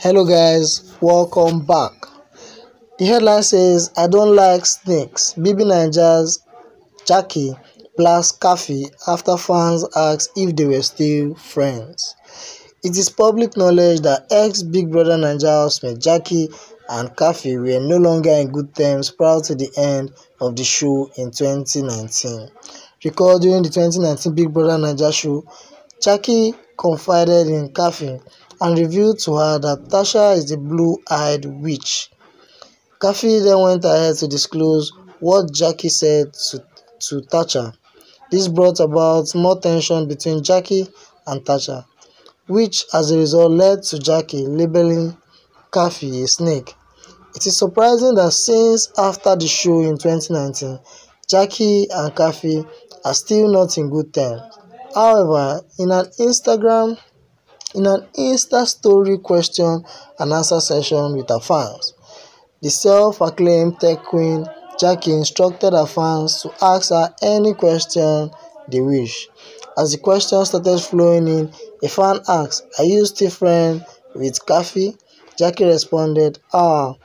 Hello guys, welcome back. The headline says, I don't like snakes. BB Naija's Jackie blasts Kaffi after fans ask if they were still friends. It is public knowledge that ex-Big Brother Naija housemate Jackie and Kaffi were no longer in good terms prior to the end of the show in 2019. Recall during the 2019 Big Brother Naija show, Jackie confided in Kaffi and revealed to her that Tasha is the blue-eyed witch. Kaffi then went ahead to disclose what Jackie said to Tasha. This brought about more tension between Jackie and Tasha, which as a result led to Jackie labeling Kaffi a snake. It is surprising that since after the show in 2019, Jackie and Kaffi are still not in good terms. However, in an Insta story question and answer session with her fans, the self-acclaimed tech queen Jackie instructed her fans to ask her any question they wish. As the questions started flowing in, a fan asked, "Are you still friends with Kaffi?" Jackie responded, I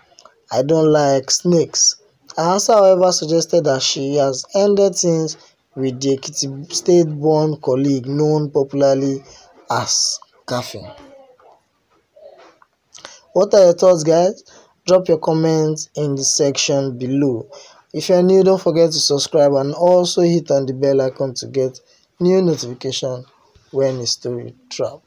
don't like snakes." Her answer, however, suggested that she has ended things with the Ekiti State-born colleague known popularly as Kaffi. What are your thoughts, guys? Drop your comments in the section below. If you're new, don't forget to subscribe and also hit on the bell icon to get new notification when a story drops.